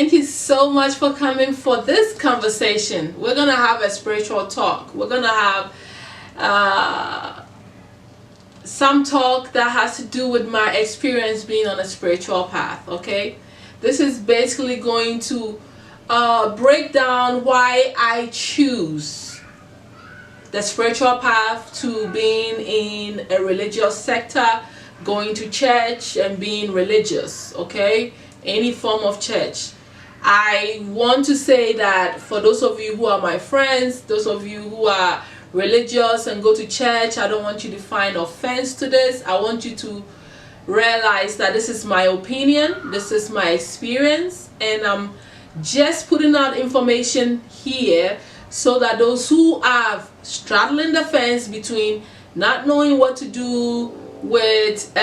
Thank you so much for coming for this conversation. We're going to have a spiritual talk. We're going to have some talk that has to do with my experience being on a spiritual path, okay? This is basically going to break down why I choose the spiritual path to being in a religious sector, going to church and being religious, okay? Any form of church. I want to say that for those of you who are my friends, those of you who are religious and go to church, I don't want you to find offense to this. I want you to realize that this is my opinion, this is my experience, and I'm just putting out information here so that those who are straddling the fence between not knowing what to do with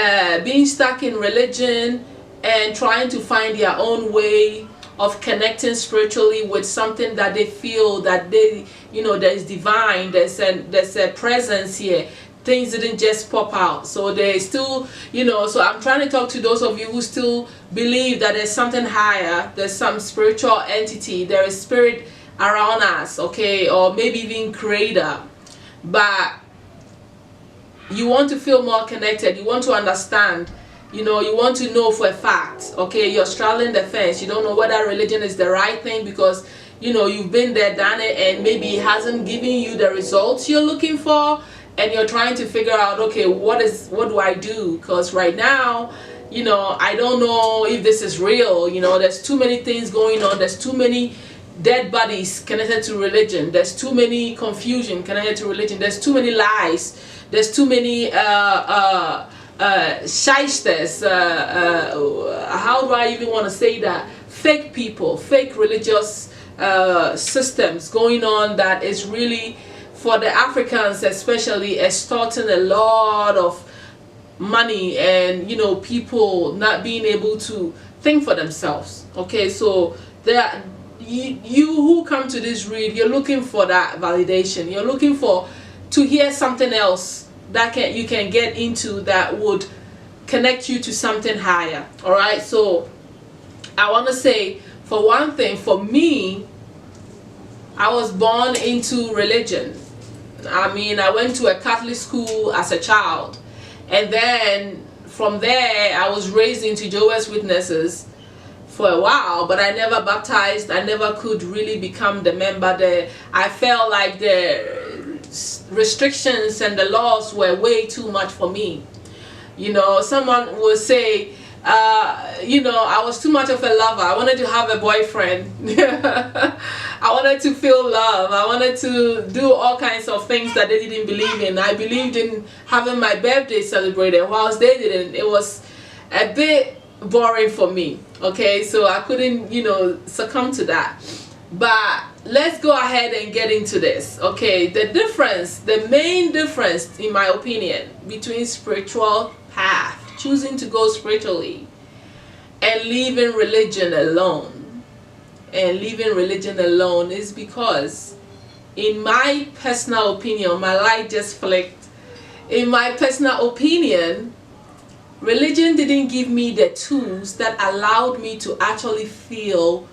being stuck in religion and trying to find their own way of connecting spiritually with something that they feel that they, there's divine, there's a presence here. Things didn't just pop out. So they still, so I'm trying to talk to those of you who still believe that there's something higher, there's some spiritual entity, there is spirit around us, okay, or maybe even creator. But you want to feel more connected, you want to understand, you want to know for a fact, okay, you're straddling the fence, you don't know whether religion is the right thing because, you've been there, done it, and maybe it hasn't given you the results you're looking for, and you're trying to figure out, okay, what do I do? Because right now, I don't know if this is real, there's too many things going on, there's too many dead bodies connected to religion, there's too many confusion connected to religion, there's too many lies, there's too many shysters, how do I even want to say that, fake people, fake religious systems going on that is really, for the Africans especially, extorting a lot of money and people not being able to think for themselves, okay? So there, you who come to this read, you're looking for that validation, you're looking to hear something else that you can get into that would connect you to something higher. All right, so I want to say, for one thing, for me, I was born into religion. I mean, I went to a Catholic school as a child, and then from there I was raised into Jehovah's Witnesses for a while, but I never baptized. I never could really become the member there. I felt like the restrictions and the laws were way too much for me. Someone would say, I was too much of a lover. I wanted to have a boyfriend. I wanted to feel love. I wanted to do all kinds of things that they didn't believe in. I believed in having my birthday celebrated, whilst they didn't. It was a bit boring for me, okay? So I couldn't, succumb to that. But let's go ahead and get into this, okay? The main difference, in my opinion, between spiritual path, choosing to go spiritually, and leaving religion alone, is because, in my personal opinion, my light just flicked. In my personal opinion, religion didn't give me the tools that allowed me to actually feel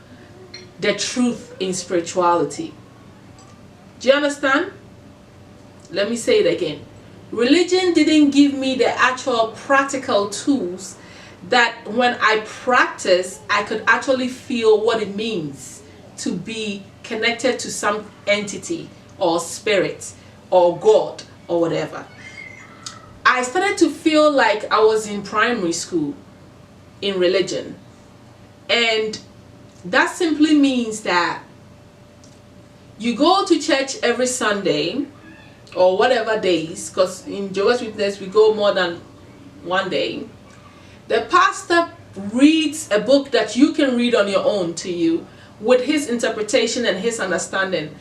the truth in spirituality. Do you understand? Let me say it again. Religion didn't give me the actual practical tools that when I practice, I could actually feel what it means to be connected to some entity or spirit or God or whatever. I started to feel like I was in primary school in religion. And that simply means that you go to church every Sunday or whatever days, because in Jehovah's Witness we go more than one day. The pastor reads a book that you can read on your own to you with his interpretation and his understanding.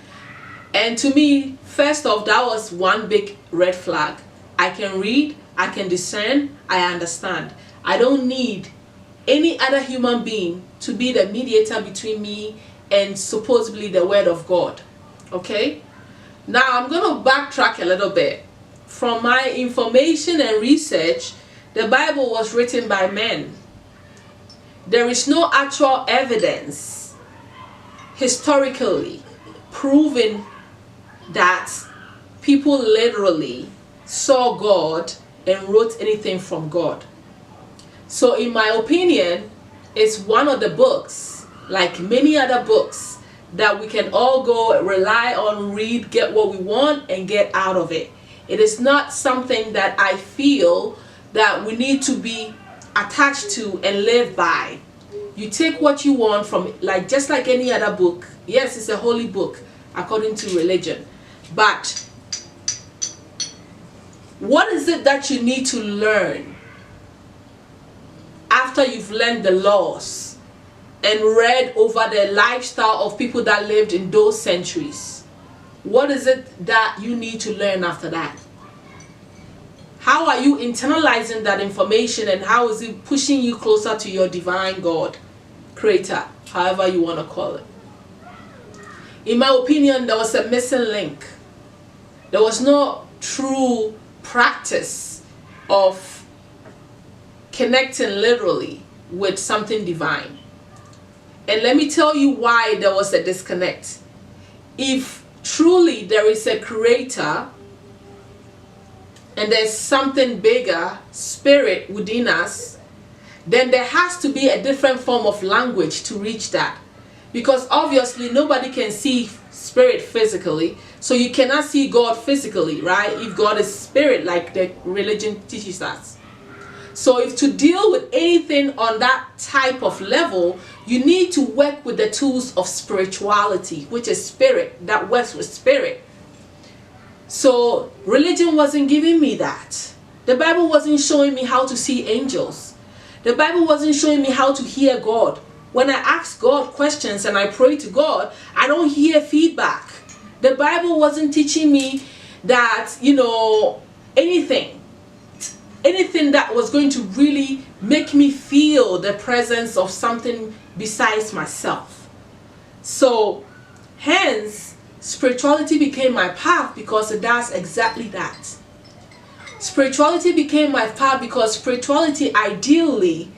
And to me, first off, that was one big red flag. I can read, I can discern, I understand. I don't need any other human being to be the mediator between me and supposedly the word of God. Okay? Now I'm going to backtrack a little bit. From my information and research, the Bible was written by men. there is no actual evidence historically proving that people literally saw God and wrote anything from God. So in my opinion, it's one of the books, like many other books, that we can all go rely on, read, get what we want, and get out of it. It is not something that I feel that we need to be attached to and live by. You take what you want from, like, just like any other book. Yes, it's a holy book according to religion, but what is it that you need to learn after you've learned the laws and read over the lifestyle of people that lived in those centuries? What is it that you need to learn after that? How are you internalizing that information, and how is it pushing you closer to your divine God, creator, however you want to call it? In my opinion, there was a missing link. There was no true practice of connecting literally with something divine. And let me tell you why there was a disconnect. If truly there is a creator and there's something bigger, spirit within us, then there has to be a different form of language to reach that. Because obviously nobody can see spirit physically, so you cannot see God physically, right? If God is spirit, like the religion teaches us. So if to deal with anything on that type of level, you need to work with the tools of spirituality, which is spirit, that works with spirit. So religion wasn't giving me that. The Bible wasn't showing me how to see angels. The Bible wasn't showing me how to hear God. When I ask God questions and I pray to God, I don't hear feedback. The Bible wasn't teaching me that, anything that was going to really make me feel the presence of something besides myself. So, hence, spirituality became my path because it does exactly that. Spirituality became my path because spirituality ideally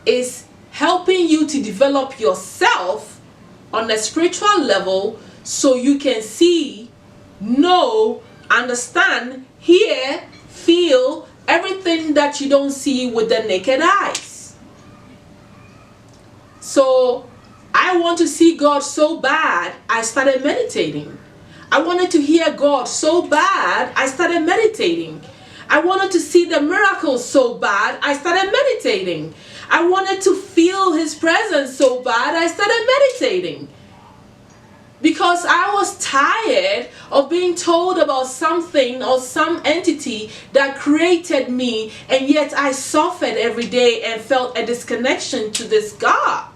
is helping you to develop yourself on a spiritual level so you can see, know, understand, hear, feel everything that you don't see with the naked eyes. So I want to see God so bad, I started meditating. I wanted to hear God so bad, I started meditating. I wanted to see the miracles so bad, I started meditating. I wanted to feel His presence so bad, I started meditating. Because I was tired of being told about something or some entity that created me, and yet I suffered every day and felt a disconnection to this God.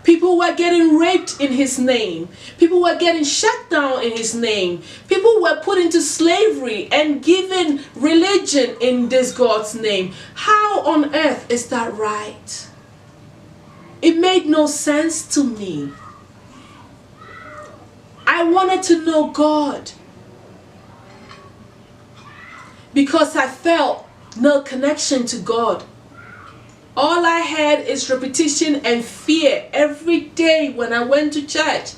People were getting raped in His name. People were getting shut down in His name. People were put into slavery and given religion in this God's name. How on earth is that right? It made no sense to me. I wanted to know God because I felt no connection to God. All I had is repetition and fear every day when I went to church.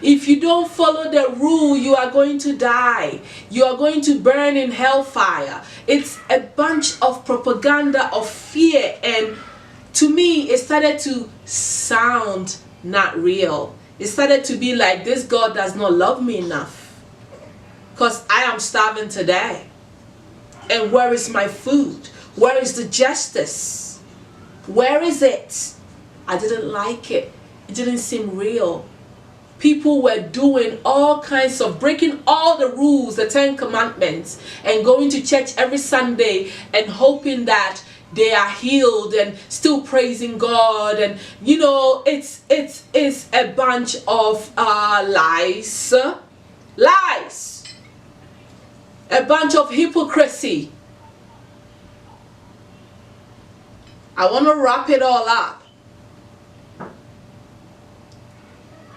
If you don't follow the rule, you are going to die. You are going to burn in hellfire. It's a bunch of propaganda of fear, and to me, it started to sound not real. It started to be like, this God does not love me enough because I am starving today. And where is my food? Where is the justice? Where is it? I didn't like it. It didn't seem real. People were doing all kinds of, breaking all the rules, the 10 commandments, and going to church every Sunday and hoping that they are healed and still praising God. And it's a bunch of lies. Lies. A bunch of hypocrisy. I want to wrap it all up.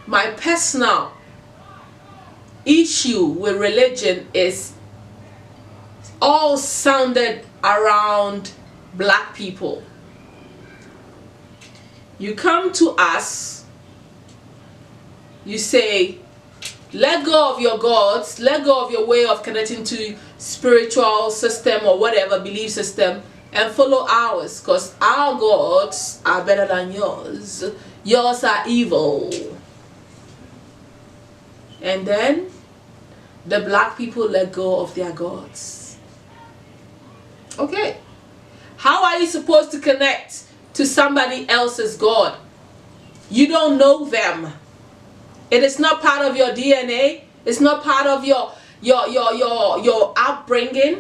My personal issue with religion is all sounded around black people. You come to us, you say, let go of your gods, let go of your way of connecting to spiritual system or whatever belief system, and follow ours, because our gods are better than yours. Yours are evil. And then the black people let go of their gods. Okay. How are you supposed to connect to somebody else's God? You don't know them. It is not part of your DNA. It's not part of your upbringing.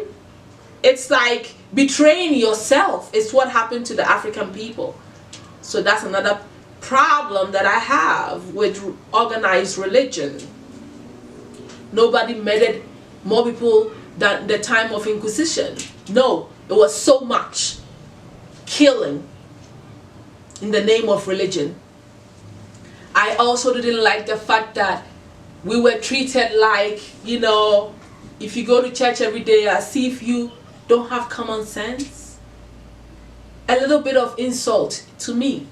It's like betraying yourself. It's what happened to the African people. So that's another problem that I have with organized religion. Nobody murdered more people than the time of Inquisition. No, it was so much killing in the name of religion. I also didn't like the fact that we were treated like, you know, if you go to church every day, as if you don't have common sense. A little bit of insult to me,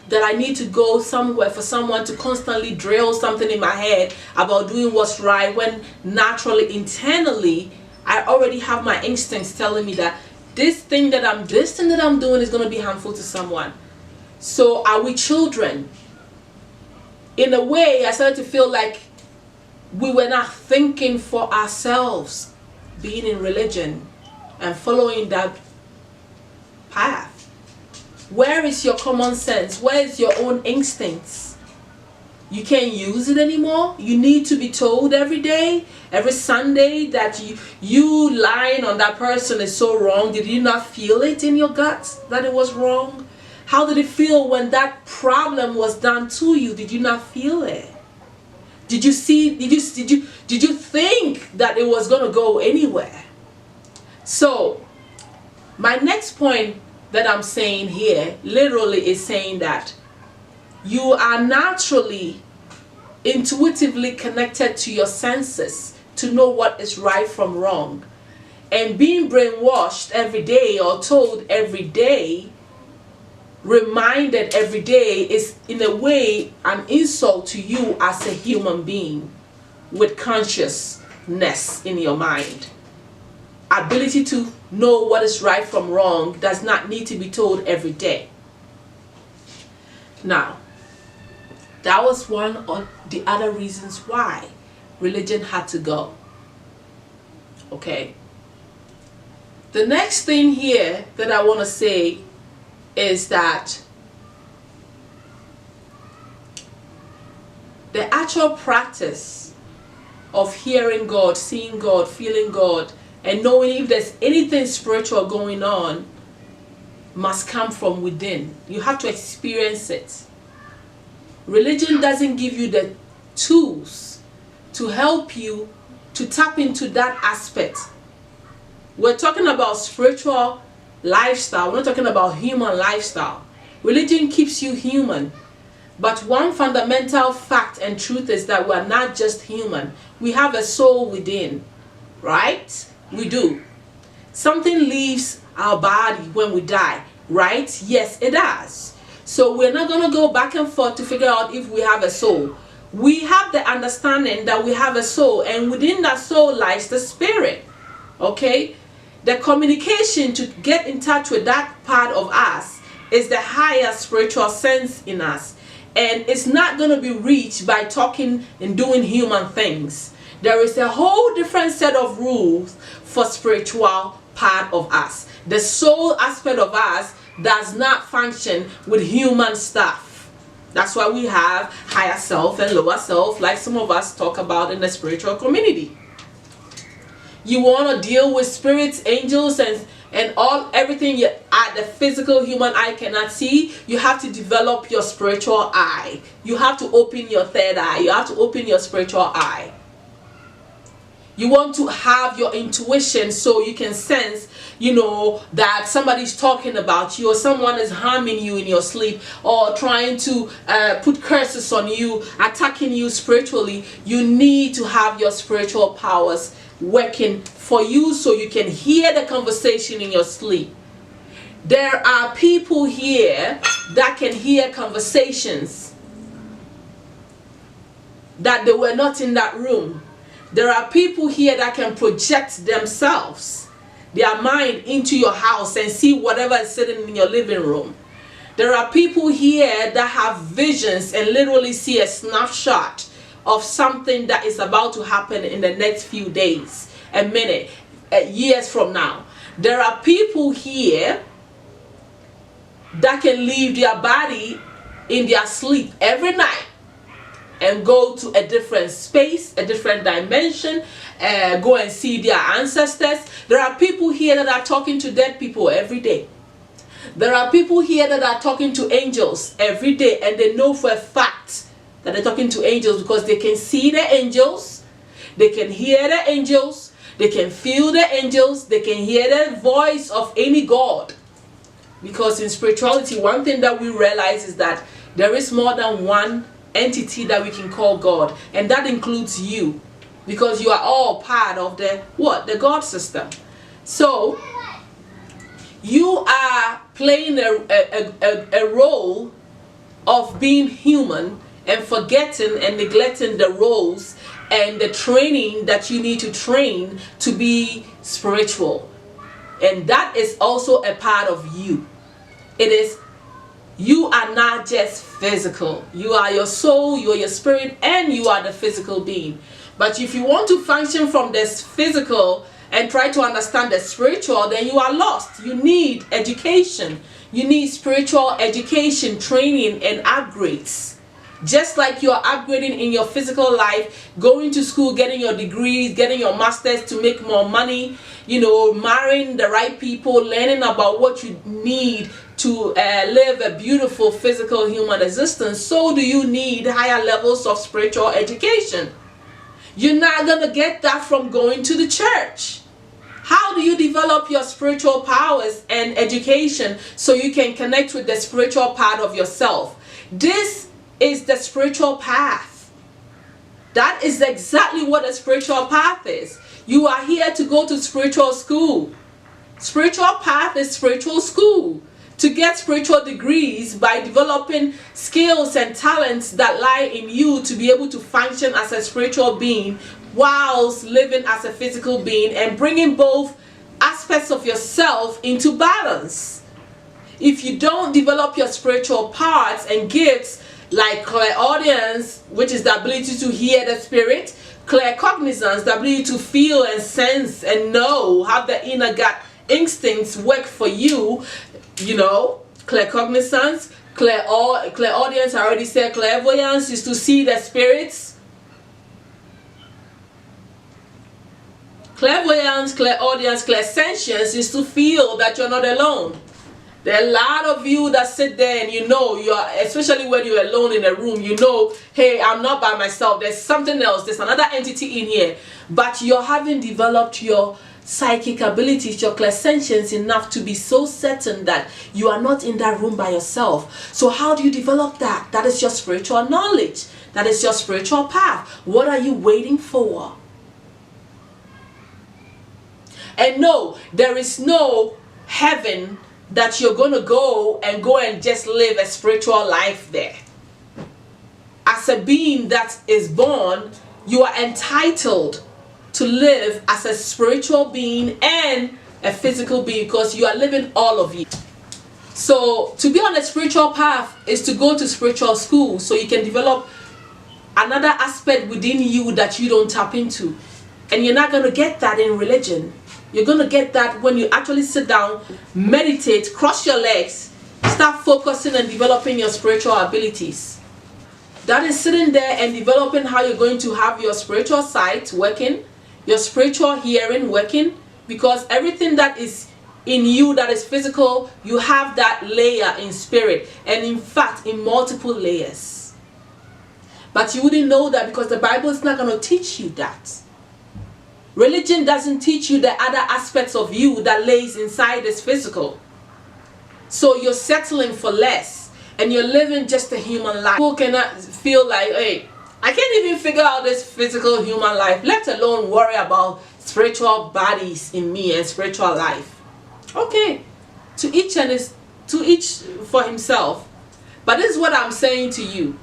that I need to go somewhere for someone to constantly drill something in my head about doing what's right, when naturally, internally, I already have my instincts telling me that this thing that I'm doing is going to be harmful to someone. So are we children? In a way, I started to feel like we were not thinking for ourselves, being in religion and following that path. Where is your common sense? Where is your own instincts? You can't use it anymore. You need to be told every day, every Sunday, that you lying on that person is so wrong. Did you not feel it in your guts that it was wrong? How did it feel when that problem was done to you? Did you not feel it? Did you think that it was going to go anywhere? So my next point that I'm saying here literally is saying that you are naturally, intuitively connected to your senses to know what is right from wrong. And being brainwashed every day or told every day, reminded every day, is in a way an insult to you as a human being with consciousness in your mind. Ability to know what is right from wrong does not need to be told every day. Now, that was one of the other reasons why religion had to go. Okay. The next thing here that I want to say is that the actual practice of hearing God, seeing God, feeling God, and knowing if there's anything spiritual going on must come from within. You have to experience it. Religion doesn't give you the tools to help you to tap into that aspect. We're talking about spiritual lifestyle. We're not talking about human lifestyle. Religion keeps you human. But one fundamental fact and truth is that we're not just human. We have a soul within, right? We do. Something leaves our body when we die, right? Yes, it does. So we're not going to go back and forth to figure out if we have a soul. We have the understanding that we have a soul, and within that soul lies the spirit. Okay? The communication to get in touch with that part of us is the higher spiritual sense in us. And it's not going to be reached by talking and doing human things. There is a whole different set of rules for spiritual part of us. The soul aspect of us does not function with human stuff. That's why we have higher self and lower self, like some of us talk about in the spiritual community. You want to deal with spirits, angels, and everything the physical human eye cannot see. You have to develop your spiritual eye. You have to open your third eye. You have to open your spiritual eye. You want to have your intuition so you can sense, that somebody's talking about you, or someone is harming you in your sleep, or trying to put curses on you, attacking you spiritually. You need to have your spiritual powers working for you so you can hear the conversation in your sleep. There are people here that can hear conversations that they were not in that room. There are people here that can project themselves, their mind, into your house and see whatever is sitting in your living room. There are people here that have visions and literally see a snapshot of something that is about to happen in the next few days, a minute, years from now. There are people here that can leave their body in their sleep every night and go to a different space, a different dimension, go and see their ancestors. There are people here that are talking to dead people every day. There are people here that are talking to angels every day, and they know for a fact that they're talking to angels because they can see the angels, they can hear the angels, they can feel the angels, they can hear the voice of any God. Because in spirituality, one thing that we realize is that there is more than one entity that we can call God, and that includes you, because you are all part of the God system. So you are playing a role of being human and forgetting and neglecting the roles and the training that you need to train to be spiritual. And that is also a part of you. It is, you are not just physical. You are your soul, you are your spirit, and you are the physical being. But if you want to function from this physical and try to understand the spiritual, then you are lost. You need education. You need spiritual education, training, and upgrades. Just like you are upgrading in your physical life, going to school, getting your degrees, getting your masters to make more money, marrying the right people, learning about what you need to live a beautiful physical human existence, so do you need higher levels of spiritual education. You're not going to get that from going to the church. How do you develop your spiritual powers and education so you can connect with the spiritual part of yourself? This is the spiritual path. That is exactly what a spiritual path is. You are here to go to spiritual school. Spiritual path is spiritual school. To get spiritual degrees by developing skills and talents that lie in you to be able to function as a spiritual being whilst living as a physical being and bringing both aspects of yourself into balance. If you don't develop your spiritual parts and gifts like clairaudience, which is the ability to hear the spirit, claircognizance, the ability to feel and sense and know, have the inner gut instincts work for you, claircognizance, clairaudience, I already said. Clairvoyance is to see the spirits. Clairvoyance, clairaudience, clairsentience is to feel that you're not alone. There are a lot of you that sit there and you are, especially when you're alone in a room, hey, I'm not by myself. There's something else. There's another entity in here. But you haven't developed your psychic abilities, your clairsentience enough to be so certain that you are not in that room by yourself. So how do you develop that? That is your spiritual knowledge. That is your spiritual path. What are you waiting for? And no, there is no heaven that you're going to go and just live a spiritual life there. As a being that is born, you are entitled to live as a spiritual being and a physical being, because you are living all of you. So to be on a spiritual path is to go to spiritual school so you can develop another aspect within you that you don't tap into. And you're not going to get that in religion. You're going to get that when you actually sit down, meditate, cross your legs, start focusing and developing your spiritual abilities. That is sitting there and developing how you're going to have your spiritual sight working, your spiritual hearing working, because everything that is in you that is physical, you have that layer in spirit, and in fact in multiple layers. But you wouldn't know that because the Bible is not going to teach you that. Religion doesn't teach you the other aspects of you that lays inside this physical. So you're settling for less and you're living just a human life. People cannot feel like, hey, I can't even figure out this physical human life, let alone worry about spiritual bodies in me and spiritual life. Okay, to each for himself. But this is what I'm saying to you.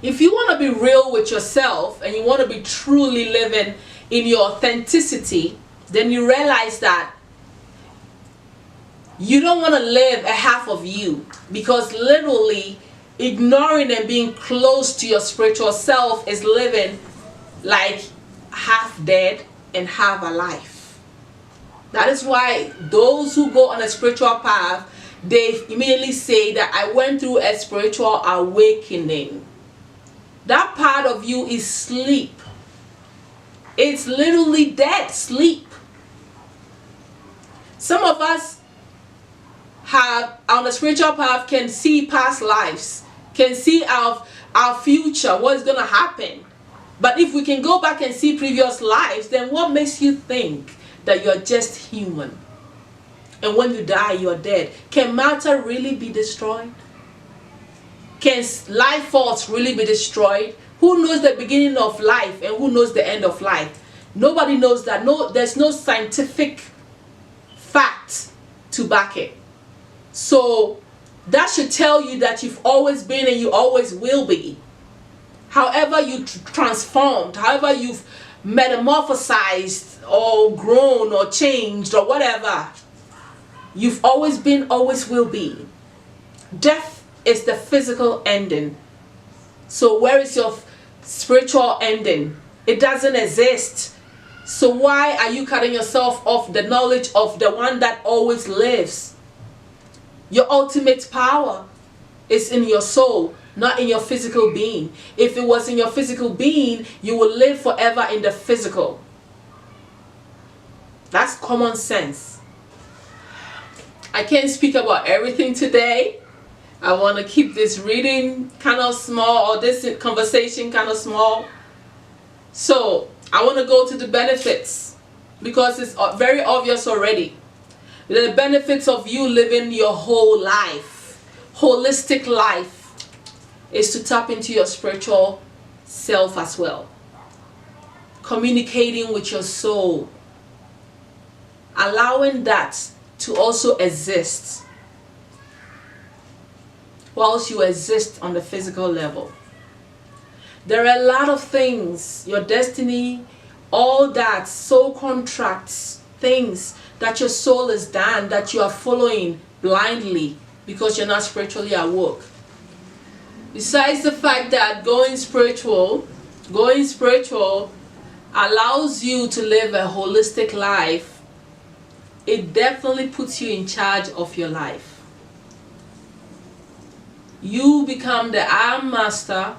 If you want to be real with yourself and you want to be truly living in your authenticity, then you realize that you don't want to live a half of you, because literally ignoring and being close to your spiritual self is living like half dead and half alive. That is why those who go on a spiritual path, they immediately say that I went through a spiritual awakening. That part of you is sleep. It's literally dead sleep. Some of us have on the spiritual path can see past lives, can see our future, what is going to happen. But if we can go back and see previous lives, then what makes you think that you're just human? And when you die, you're dead. Can matter really be destroyed? Can life force really be destroyed? Who knows the beginning of life and who knows the end of life? Nobody knows that. No, there's no scientific fact to back it. So that should tell you that you've always been and you always will be. However you transformed, however you've metamorphosized or grown or changed or whatever, you've always been, always will be. Death is the physical ending. So where is your spiritual ending? It doesn't exist. So why are you cutting yourself off the knowledge of the one that always lives? Your ultimate power is in your soul, not in your physical being. If it was in your physical being, you would live forever in the physical. That's common sense. I can't speak about everything today. I want to keep this reading kind of small, or this conversation kind of small. So I want to go to the benefits, because it's very obvious already. The benefits of you living your whole life, holistic life, is to tap into your spiritual self as well. Communicating with your soul. Allowing that to also exist whilst you exist on the physical level. There are a lot of things, your destiny, all that, soul contracts, things that your soul has done that you are following blindly because you're not spiritually awoke. Besides the fact that going spiritual allows you to live a holistic life, it definitely puts you in charge of your life. You become the I am master.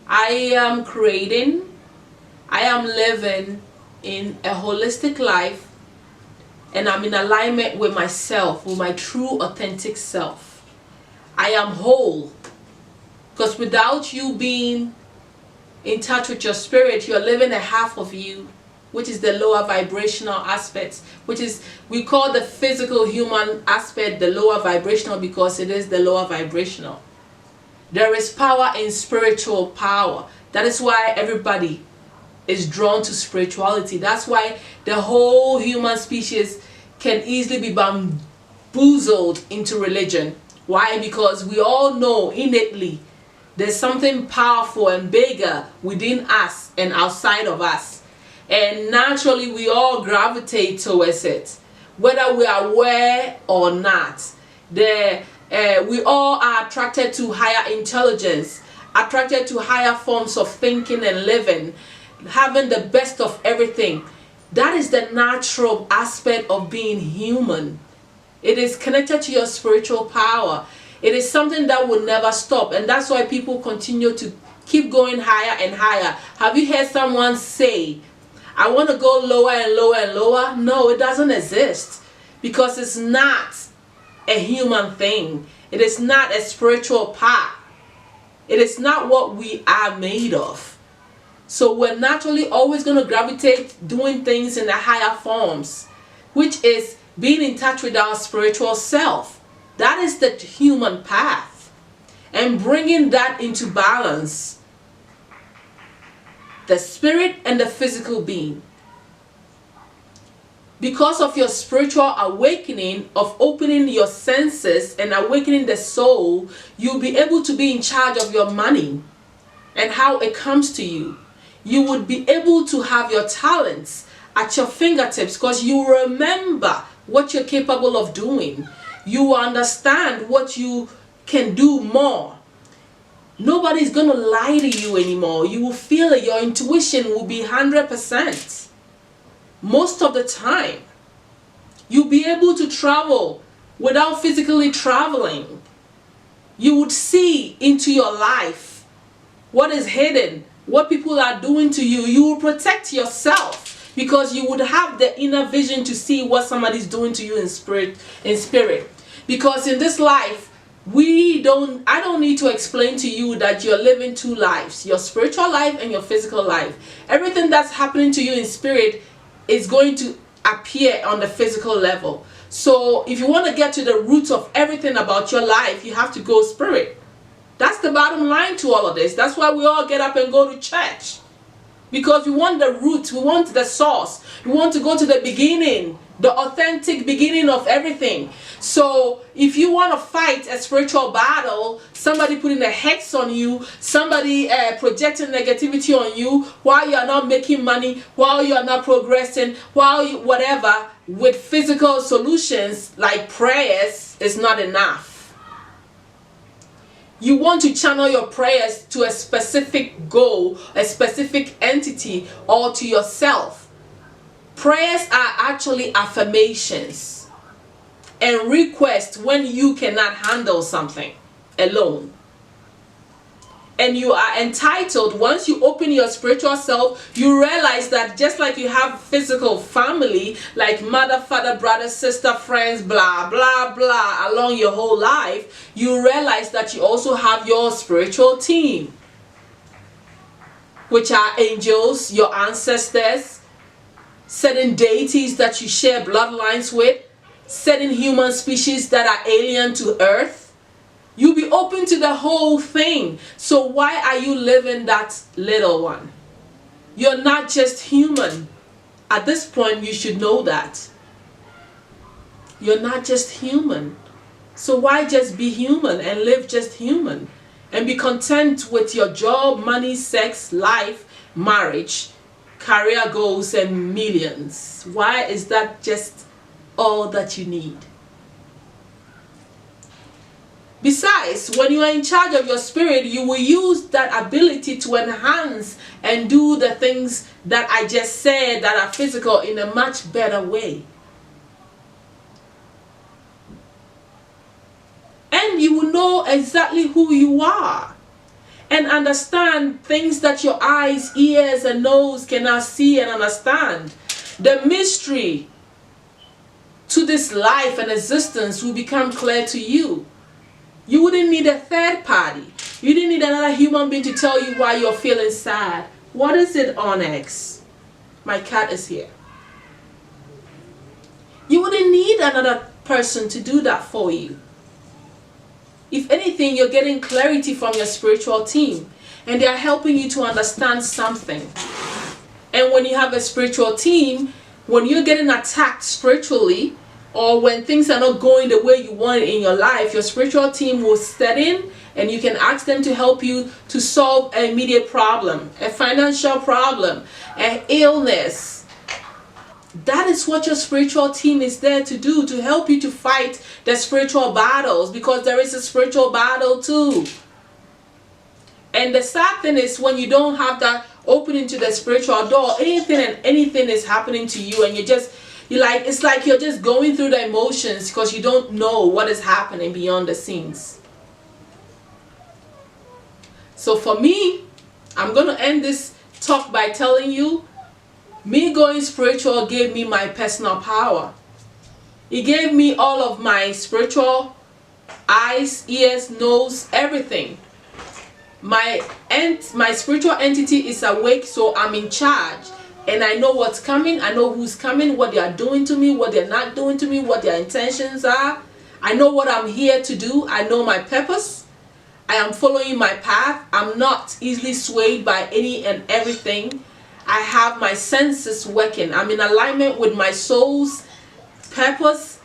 I am creating. I am living in a holistic life, and I'm in alignment with myself, with my true authentic self. I am whole. Because without you being in touch with your spirit, you're living a half of you, which is the lower vibrational aspect, which is, we call the physical human aspect the lower vibrational because it is the lower vibrational. There is power in spiritual power. That is why everybody is drawn to spirituality. That's why the whole human species can easily be bamboozled into religion. Why? Because we all know innately there's something powerful and bigger within us and outside of us. And naturally we all gravitate towards it, whether we are aware or not. We all are attracted to higher intelligence, attracted to higher forms of thinking and living, having the best of everything. That is the natural aspect of being human. It is connected to your spiritual power. It is something that will never stop, and that's why people continue to keep going higher and higher. Have you heard someone say, I want to go lower and lower and lower? No, it doesn't exist, because it's not a human thing. It is not a spiritual path. It is not what we are made of. So we're naturally always going to gravitate doing things in the higher forms, which is being in touch with our spiritual self. That is the human path. And bringing that into balance, the spirit and the physical being. because of your spiritual awakening, of opening your senses and awakening the soul, you'll be able to be in charge of your money and how it comes to you. You would be able to have your talents at your fingertips because you remember what you're capable of doing. You understand what you can do more. Nobody's going to lie to you anymore. You will feel it. Your intuition will be 100%. Most of the time, you'll be able to travel without physically traveling. You would see into your life what is hidden, what people are doing to you. You will protect yourself because you would have the inner vision to see what somebody's doing to you in spirit. Because in this life, I don't need to explain to you that you're living two lives, your spiritual life and your physical life. Everything that's happening to you in spirit is going to appear on the physical level. So if you want to get to the roots of everything about your life, you have to go spirit. That's the bottom line to all of this. That's why we all get up and go to church. Because we want the roots, we want the source. We want to go to the beginning, the authentic beginning of everything. So if you want to fight a spiritual battle, somebody putting a hex on you, somebody projecting negativity on you while you are not making money, while you are not progressing, while you, whatever, with physical solutions like prayers is not enough. You want to channel your prayers to a specific goal, a specific entity, or to yourself. Prayers are actually affirmations and requests when you cannot handle something alone. And you are entitled, once you open your spiritual self, you realize that just like you have physical family, like mother, father, brother, sister, friends, blah, blah, blah, along your whole life, you realize that you also have your spiritual team, which are angels, your ancestors, certain deities that you share bloodlines with, certain human species that are alien to earth. You'll be open to the whole thing. So why are you living that little one? You're not just human. At this point, you should know that. You're not just human. So why just be human and live just human? And be content with your job, money, sex, life, marriage, career goals, and millions. Why is that just all that you need? Besides, when you are in charge of your spirit, you will use that ability to enhance and do the things that I just said that are physical in a much better way. And you will know exactly who you are and understand things that your eyes, ears, and nose cannot see and understand. The mystery to this life and existence will become clear to you. You wouldn't need a third party. You didn't need another human being to tell you why you're feeling sad. What is it, Onyx? My cat is here. You wouldn't need another person to do that for you. If anything, you're getting clarity from your spiritual team, and they are helping you to understand something. And when you have a spiritual team, when you're getting attacked spiritually, or when things are not going the way you want it in your life, your spiritual team will step in and you can ask them to help you to solve an immediate problem, a financial problem, an illness. That is what your spiritual team is there to do, to help you to fight the spiritual battles, because there is a spiritual battle too. And the sad thing is, when you don't have that opening to the spiritual door, anything is happening to you, and it's like you're just going through the emotions because you don't know what is happening beyond the scenes. So for me, I'm going to end this talk by telling you, me going spiritual gave me my personal power. It gave me all of my spiritual eyes, ears, nose, everything. My spiritual entity is awake, so I'm in charge. And I know what's coming, I know who's coming, what they are doing to me, what they're not doing to me, what their intentions are. I know what I'm here to do. I know my purpose. I am following my path. I'm not easily swayed by any and everything. I have my senses working. I'm in alignment with my soul's purpose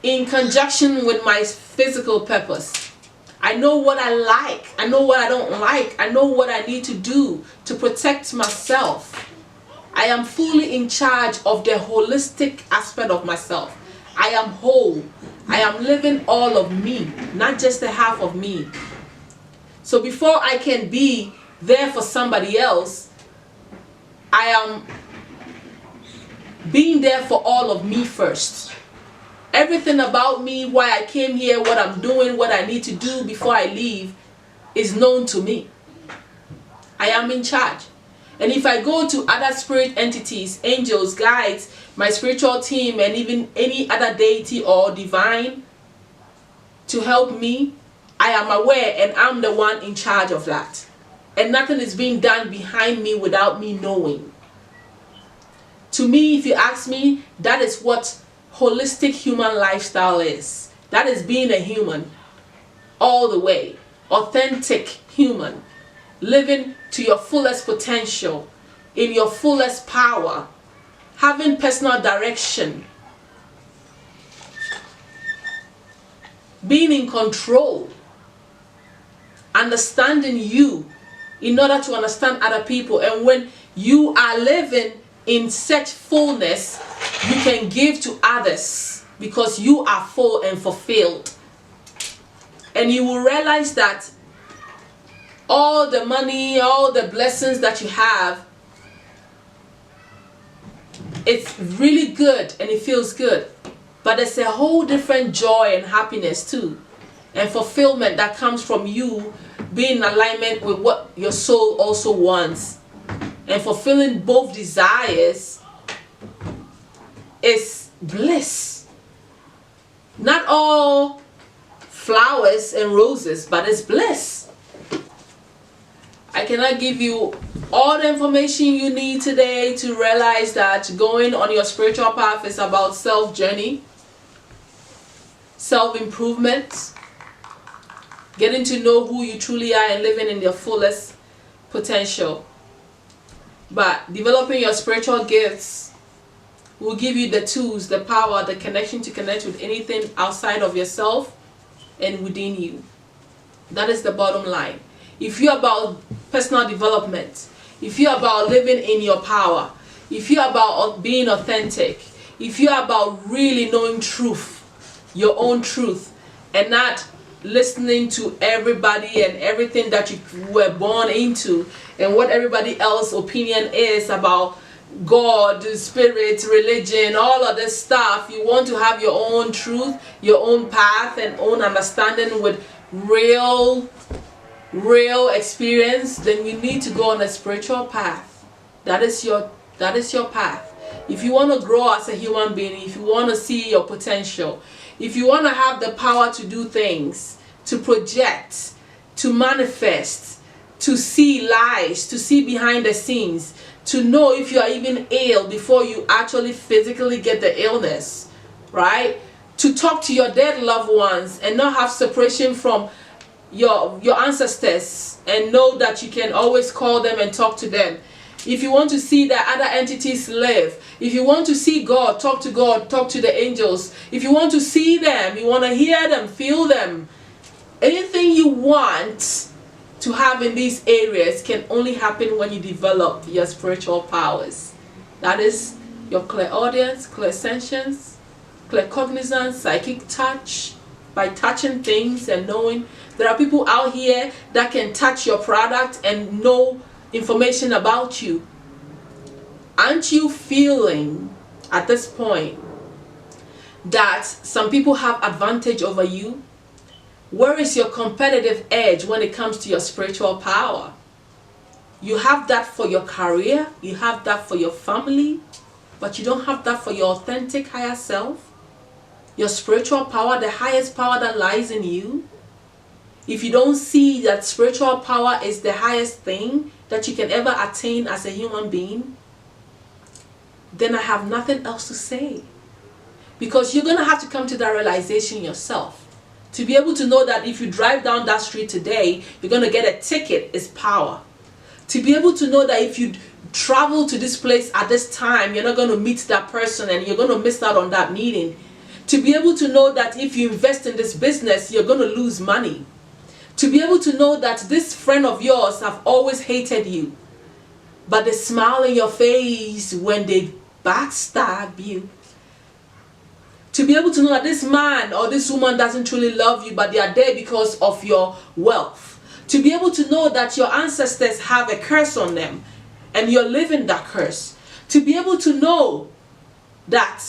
in conjunction with my physical purpose. I know what I like. I know what I don't like. I know what I need to do to protect myself. I am fully in charge of the holistic aspect of myself. I am whole. I am living all of me, not just the half of me. So before I can be there for somebody else, I am being there for all of me first. Everything about me, why I came here, what I'm doing, what I need to do before I leave is known to me. I am in charge. And if I go to other spirit entities, angels, guides, my spiritual team, and even any other deity or divine to help me, I am aware and I'm the one in charge of that. And nothing is being done behind me without me knowing. To me, if you ask me, that is what holistic human lifestyle is. That is being a human all the way. Authentic human. Living to your fullest potential, in your fullest power, having personal direction, being in control, understanding you in order to understand other people. And when you are living in such fullness, you can give to others because you are full and fulfilled. And you will realize that all the money, all the blessings that you have, it's really good and it feels good. But there's a whole different joy and happiness too, and fulfillment that comes from you being in alignment with what your soul also wants. And fulfilling both desires is bliss. Not all flowers and roses, but it's bliss. I cannot give you all the information you need today to realize that going on your spiritual path is about self-journey, self-improvement, getting to know who you truly are and living in your fullest potential. But developing your spiritual gifts will give you the tools, the power, the connection to connect with anything outside of yourself and within you. That is the bottom line. If you're about personal development, if you're about living in your power, if you're about being authentic, if you're about really knowing truth, your own truth, and not listening to everybody and everything that you were born into and what everybody else's opinion is about God, spirit, religion, all of this stuff. You want to have your own truth, your own path and own understanding with real experience, then you need to go on a spiritual path. That is your path. If you want to grow as a human being, if you want to see your potential, if you want to have the power to do things, to project, to manifest, to see lies, to see behind the scenes, to know if you are even ill before you actually physically get the illness, right? To talk to your dead loved ones and not have separation from your ancestors and know that you can always call them and talk to them. If you want to see that other entities live, if you want to see God, talk to the angels. If you want to see them, you want to hear them, feel them. Anything you want to have in these areas can only happen when you develop your spiritual powers. That is your clairaudience, clairsentience, claircognizance, psychic touch, by touching things and knowing. There are people out here that can touch your product and know information about you. Aren't you feeling at this point that some people have advantage over you? Where is your competitive edge when it comes to your spiritual power? You have that for your career, you have that for your family, but you don't have that for your authentic higher self, your spiritual power, the highest power that lies in you. If you don't see that spiritual power is the highest thing that you can ever attain as a human being, then I have nothing else to say. Because you're going to have to come to that realization yourself. To be able to know that if you drive down that street today, you're going to get a ticket is power. To be able to know that if you travel to this place at this time, you're not going to meet that person and you're going to miss out on that meeting. To be able to know that if you invest in this business, you're going to lose money. To be able to know that this friend of yours have always hated you, but they smile in your face when they backstab you. To be able to know that this man or this woman doesn't truly love you, but they are there because of your wealth. To be able to know that your ancestors have a curse on them and you're living that curse. To be able to know that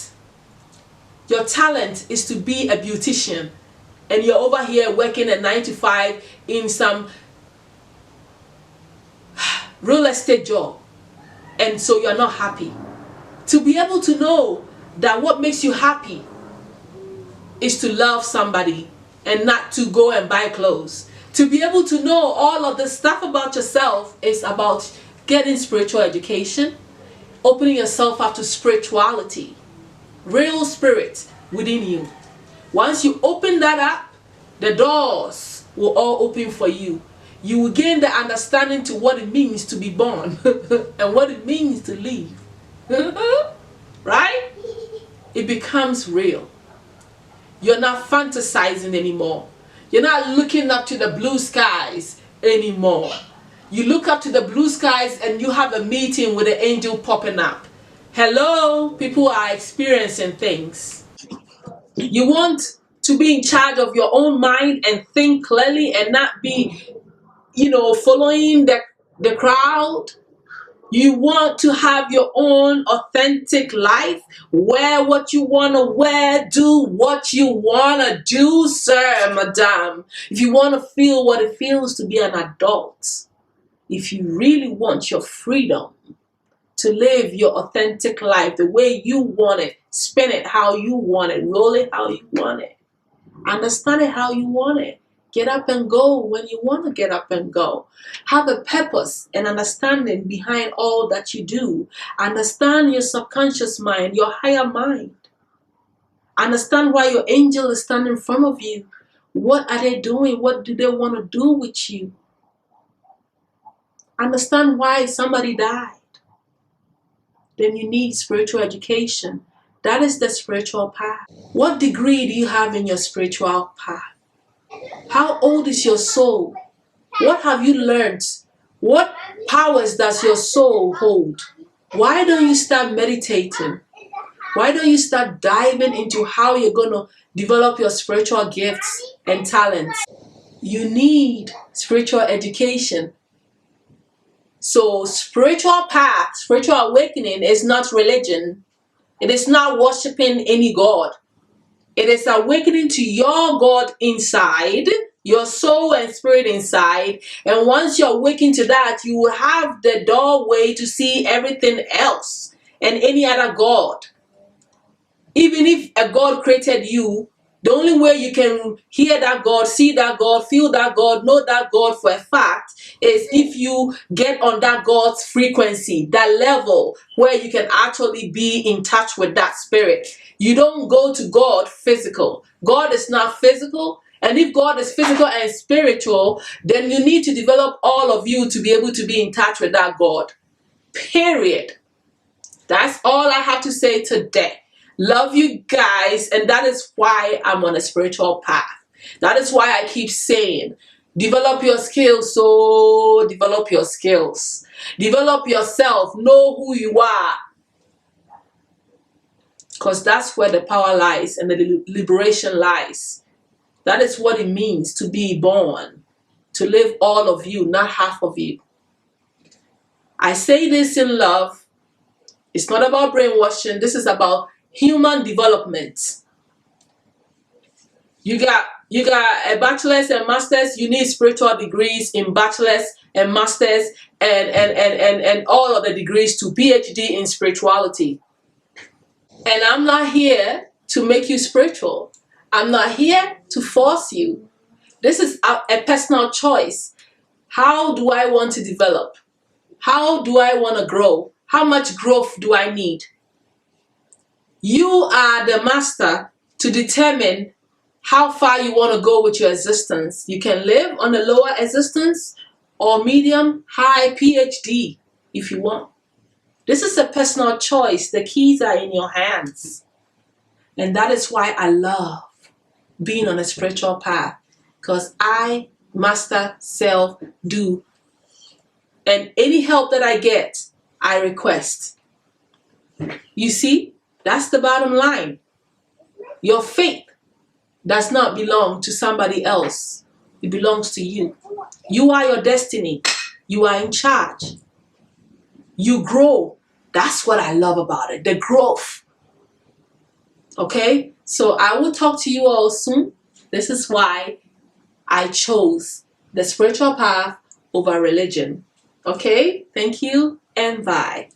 your talent is to be a beautician and you're over here working a 9 to 5 in some real estate job, and so you're not happy. To be able to know that what makes you happy is to love somebody and not to go and buy clothes. To be able to know all of this stuff about yourself is about getting spiritual education, opening yourself up to spirituality, real spirit within you. Once you open that up, the doors will all open for you. You will gain the understanding to what it means to be born and what it means to live. Right? It becomes real. You're not fantasizing anymore. You're not looking up to the blue skies anymore. You look up to the blue skies and you have a meeting with an angel popping up. Hello, people are experiencing things. You want to be in charge of your own mind and think clearly and not be, following the crowd. You want to have your own authentic life, wear what you want to wear, do what you want to do, sir, madam. If you want to feel what it feels to be an adult, if you really want your freedom to live your authentic life the way you want it, spin it how you want it, roll it how you want it, understand it how you want it. Get up and go when you want to get up and go. Have a purpose and understanding behind all that you do. Understand your subconscious mind, your higher mind. Understand why your angel is standing in front of you. What are they doing? What do they want to do with you? Understand why somebody died. Then you need spiritual education. That is the spiritual path. What degree do you have in your spiritual path? How old is your soul? What have you learned? What powers does your soul hold? Why don't you start meditating? Why don't you start diving into how you're going to develop your spiritual gifts and talents? You need spiritual education. So spiritual path, spiritual awakening is not religion. It is not worshiping any God. It is awakening to your God inside, your soul and spirit inside. And once you're awakened to that, you will have the doorway to see everything else and any other God. Even if a God created you, the only way you can hear that God, see that God, feel that God, know that God for a fact is if you get on that God's frequency, that level where you can actually be in touch with that spirit. You don't go to God physical. God is not physical. And if God is physical and spiritual, then you need to develop all of you to be able to be in touch with that God. Period. That's all I have to say today. Love you guys, and that is why I'm on a spiritual path. That is why I keep saying, develop your skills. So develop your skills. Develop yourself. Know who you are. Because that's where the power lies and the liberation lies. That is what it means to be born. To live all of you, not half of you. I say this in love. It's not about brainwashing. This is about human development. You got a bachelor's and master's. You need spiritual degrees in bachelor's and master's and all of the degrees to PhD in spirituality. And I'm not here to make you spiritual. I'm not here to force you. This is a personal choice. How do I want to develop? How do I want to grow? How much growth do I need? You are the master to determine how far you want to go with your existence. You can live on a lower existence or medium, high PhD if you want. This is a personal choice. The keys are in your hands. And that is why I love being on a spiritual path, because I master self do. And any help that I get, I request. You see, that's the bottom line. Your faith does not belong to somebody else. It belongs to you. You are your destiny. You are in charge. You grow. That's what I love about it, the growth. Okay? So I will talk to you all soon. This is why I chose the spiritual path over religion. Okay? Thank you and bye.